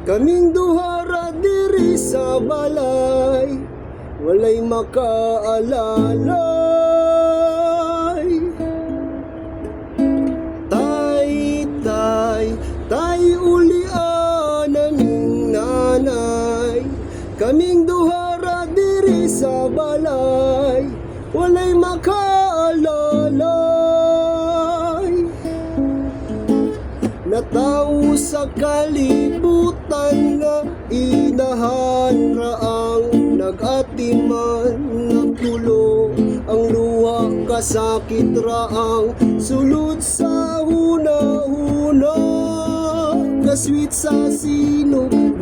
Kaming duhara diri sa balay, walay makaalalay. Tay ulian naming nanay. Kaming duhara diri sa balay, walay makaalalay. Natao sa kalibutan nga inahan raang nag-atiman nagtulo ang luha kasakit raang sulod sa huna-huna kaswit sa sinugdanan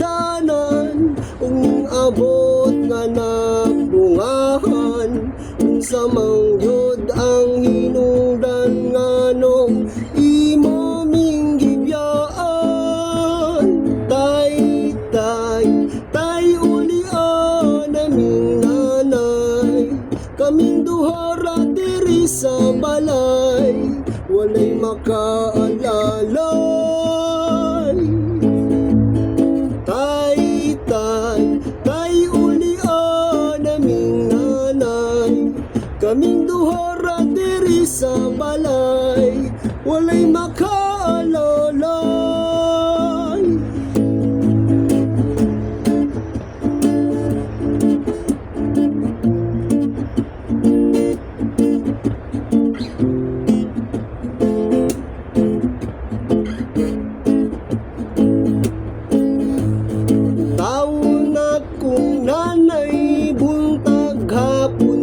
ung abot nga nagbungahan ung sa mangyod ang hinungdan nga nung imo mingi kaming duhara diri sa balay, walay makaalalay. Tay ulian naming nanay. Kaming duhara diri sa balay, walay makaalalay.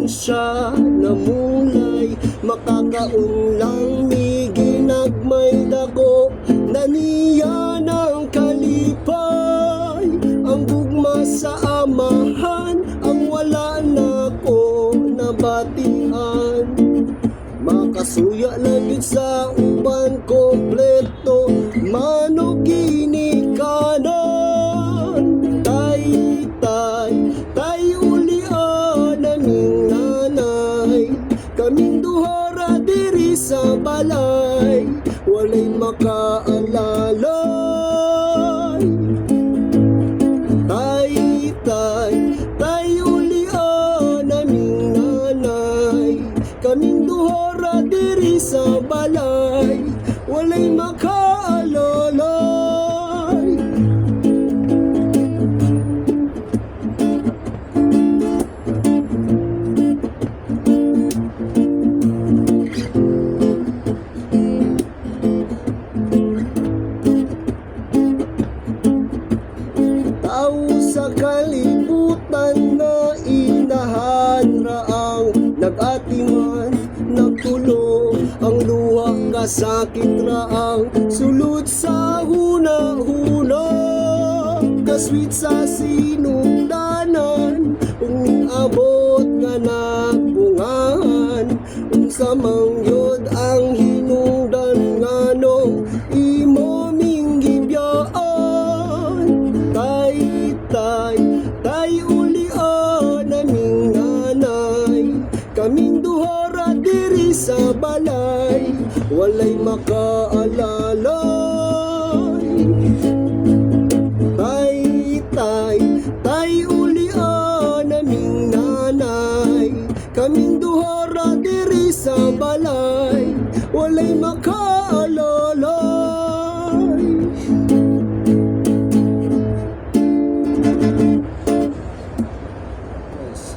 Siya namulay makakaunlang mi ginagmay dako na niya ng kalipay ang gugma sa amahan ang wala na ko nabatian makasuya lagit sa uban kompleto manugini kanan tay ulian naming kaming duhara diri sa balay, walay makaalalay. Tay ulian naming nanay. Kaming duhara diri sa balay, walay makaalalay. Sa kalibutan na inahan raang nag-atiman nagtulo ang luha kasakit raang sulod sa huna-huna kaswit sa sinungdanan ung abot nga nagbungahan ung sa mangyod ang hinungdan nga nung imo tay ulian naming nanay. Kaming duhara diri sa balay, walay makaalalay.